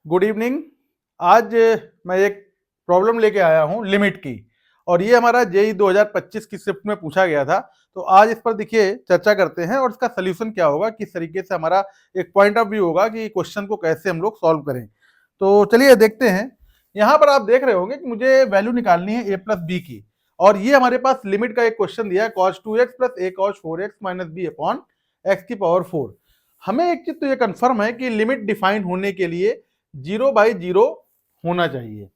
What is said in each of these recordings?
Good evening. आज मैं एक प्रॉब्लम लेके आया हूँ लिमिट की, और ये हमारा जेई 2025 की शिफ्ट में पूछा गया था। तो आज इस पर देखिए चर्चा करते हैं और इसका सोल्यूशन क्या होगा, किस तरीके से हमारा एक पॉइंट ऑफ व्यू होगा कि क्वेश्चन को कैसे हम लोग सॉल्व करें। तो चलिए देखते हैं। यहाँ पर आप देख रहे होंगे कि मुझे वैल्यू निकालनी है a प्लस बी की, और ये हमारे पास लिमिट का एक क्वेश्चन दिया है cos 2x plus a cos 4x minus B upon X की पावर 4। हमें एक चीज तो ये कंफर्म है कि लिमिट डिफाइन होने के लिए 0/0 होना चाहिए।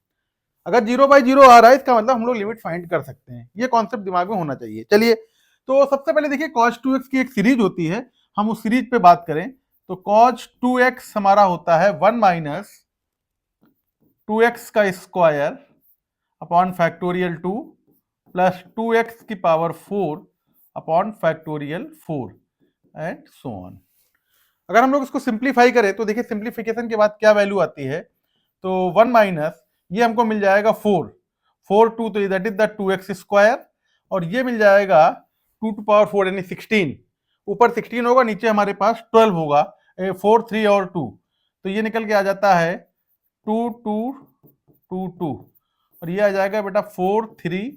अगर 0/0 आ रहा है इसका मतलब हम लोग लिमिट फाइंड कर सकते हैं, ये कॉन्सेप्ट दिमाग में होना चाहिए। चलिए, तो सबसे पहले देखिए cos 2x की एक सीरीज होती है, हम उस सीरीज पे बात करें तो cos 2x हमारा होता है 1 माइनस 2x का square upon factorial 2 plus 2x की power 4 upon factorial 4 and so on. अगर हम लोग इसको सिंप्लीफाई करें तो देखिए सिंप्लीफिकेशन के बाद क्या वैल्यू आती है, तो 1 माइनस ये हमको मिल जाएगा 4 2 तो that is the 2x square, और ये मिल जाएगा 2 टू पावर 4 यानी 16। ऊपर 16 होगा, नीचे हमारे पास 12 होगा, 4 3 और 2, तो ये निकल के आ जाता है 2 2 2 2, और ये आ जाएगा बेटा 4 3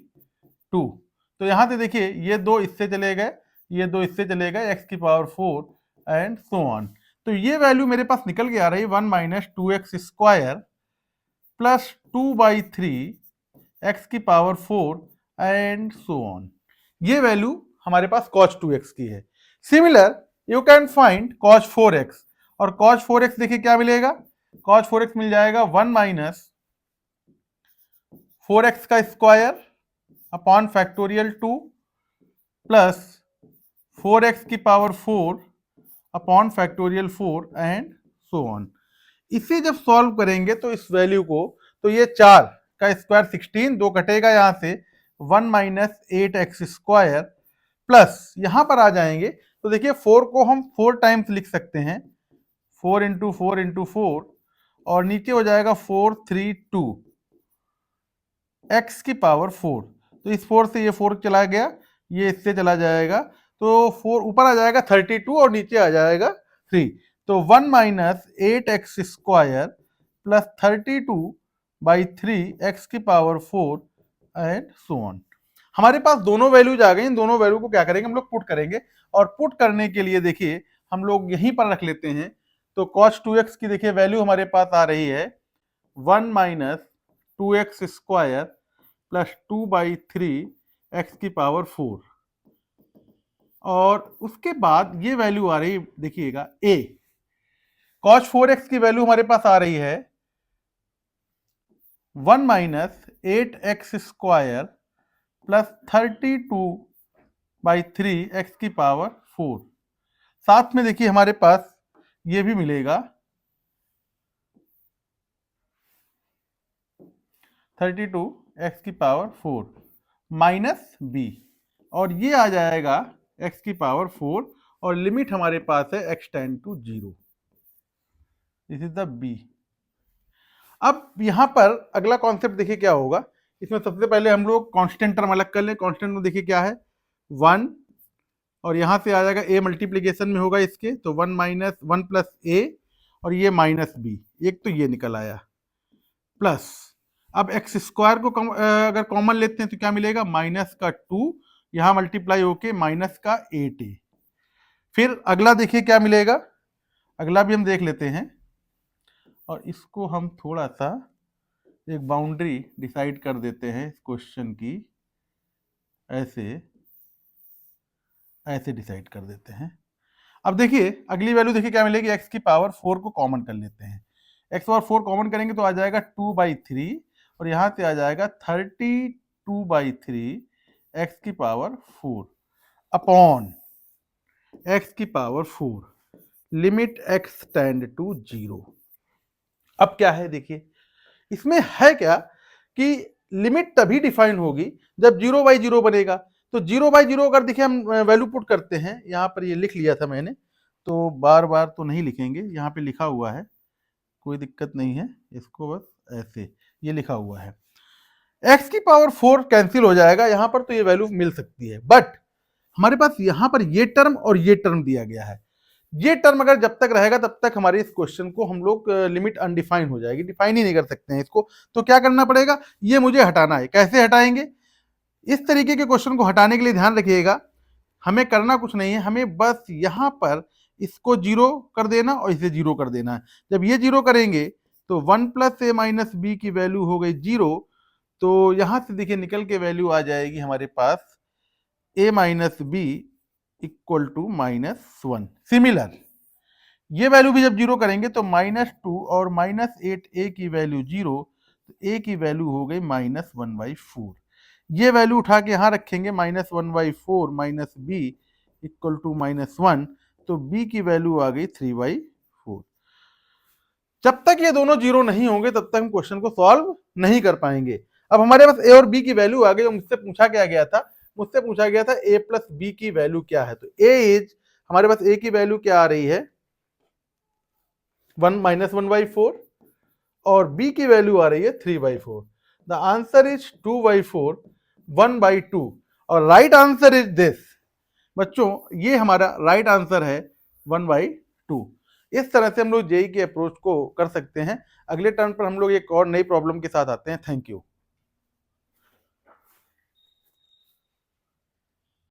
2। तो यहां से देखिए ये दो इससे चले गए, ये दो इससे चले गए, x की पावर 4 एंड सो ऑन। तो ये वैल्यू मेरे पास निकल के आ रही है 1 minus 2x square plus 2/3 x की पावर 4 एंड सो ऑन। ये वैल्यू हमारे पास cos 2x की है। Similar you can find cos 4x, और cos 4x देखिए क्या मिलेगा, cos 4x मिल जाएगा 1 माइनस 4x का square upon factorial 2 plus 4x की power 4 upon factorial 4 and so on. इसे जब सॉल्व करेंगे तो इस वैल्यू को, तो ये 4 का स्क्वायर 16, दो कटेगा यहां से 1 माइनस 8x स्क्वायर प्लस यहां पर आ जाएंगे तो देखिए 4 को हम 4 टाइम्स लिख सकते हैं, 4 इंटू 4 इंटू 4, और नीचे हो जाएगा 4 3 2 x की पावर 4। तो इस 4 से ये 4 चला गया, ये इससे चला जाएगा, तो 4 ऊपर आ जाएगा 32 और नीचे आ जाएगा 3। तो 1 minus 8x square plus 32/3 x की पावर 4 एंड सो ऑन। हमारे पास दोनों वैल्यूज आ गई। इन दोनों वैल्यू को क्या करेंगे, हम लोग पुट करेंगे, और पुट करने के लिए देखिए हम लोग यहीं पर रख लेते हैं। तो cos 2x की देखिए वैल्यू हमारे पास आ रही है 1 minus 2x square plus 2/3 x की पावर 4, और उसके बाद ये वैल्यू आ रही देखिएगा a। cos 4x की वैल्यू हमारे पास आ रही है 1 minus 8x square plus 32/3 x की पावर 4। साथ में देखिए हमारे पास ये भी मिलेगा 32x की पावर 4 माइनस b, और ये आ जाएगा x की पावर 4, और लिमिट हमारे पास है x tend to 0। This is the b। अब यहां पर अगला कॉन्सेप्ट देखिए क्या होगा। इसमें सबसे पहले हम लोग कांस्टेंट टर्म अलग कर लें। कांस्टेंट में देखिए क्या है 1, और यहां से आ जाएगा a मल्टीप्लीकेशन में होगा इसके, तो 1 माइनस 1 प्लस a, और ये माइनस b, एक तो ये निकल आया, प्लस अब एक्स स्क्वायर को अगर कॉमन लेते हैं तो क्या मिलेगा, माइनस का 2 यहां मल्टीप्लाई होके माइनस का 8a। फिर अगला देखिए क्या मिलेगा, अगला भी हम देख लेते हैं, और इसको हम थोड़ा सा एक बाउंड्री डिसाइड कर देते हैं इस क्वेश्चन की, ऐसे ऐसे डिसाइड कर देते हैं। अब देखिए अगली वैल्यू देखिए क्या मिलेगी, x की पावर 4 को कॉमन कर लेते हैं। x पावर 4 कॉमन करेंगे तो आ जाएगा 2/3, और यहां से आ जाएगा 32/3 x की पावर 4 अपॉन x की power 4, limit x tend to 0। अब क्या है देखिए, इसमें है क्या कि लिमिट तभी डिफाइन होगी जब 0/0 बनेगा। तो 0/0 अगर देखिए हम वैल्यू पुट करते हैं, यहां पर ये लिख लिया था मैंने, तो बार बार तो नहीं लिखेंगे, यहाँ पे लिखा हुआ है, कोई दिक्कत नहीं है, इसको बस ऐसे ये लिखा हुआ है। x की पावर 4 कैंसिल हो जाएगा यहां पर, तो ये वैल्यू मिल सकती है, बट हमारे पास यहां पर ये टर्म और ये टर्म दिया गया है। ये टर्म अगर जब तक रहेगा तब तक हमारे इस क्वेश्चन को हम लोग लिमिट अनडिफाइन हो जाएगी, डिफाइन ही नहीं कर सकते हैं इसको। तो क्या करना पड़ेगा, ये मुझे हटाना है। कैसे हटाएंगे, इस तरीके के क्वेश्चन को हटाने के लिए ध्यान रखिएगा, हमें करना कुछ नहीं है, हमें बस यहां पर इसको जीरो कर देना और इसे जीरो कर देना है। जब ये जीरो करेंगे तो 1 प्लस ए माइनस बी की वैल्यू हो गई जीरो। तो यहां से देखिए निकल के वैल्यू आ जाएगी हमारे पास A minus B equal to -1। Similar ये वैल्यू भी जब जीरो करेंगे तो -2 और -8 ए की वैल्यू जीरो, तो ए की वैल्यू हो गई -1/4। ये वैल्यू उठा के यहां रखेंगे -1/4 माइनस बी इक्वल टू -1, तो बी की वैल्यू आ गई 3/4। जब तक ये दोनों जीरो नहीं होंगे तब तक हम क्वेश्चन को सॉल्व नहीं कर पाएंगे। अब हमारे पास ए और बी की वैल्यू आ गई। मुझसे पूछा क्या गया था, मुझसे पूछा गया था ए प्लस बी की वैल्यू क्या है। तो ए इज, हमारे पास ए की वैल्यू क्या आ रही है 1 - 1/4 और b की वैल्यू आ रही है 3/4। द आंसर इज 2/4 1/2 और राइट आंसर इज दिस। बच्चों ये हमारा राइट आंसर है 1/2। इस तरह से हम लोग जेई के अप्रोच को कर सकते हैं। अगले टर्न पर हम लोग एक और नई प्रॉब्लम के साथ आते हैं। Thank you.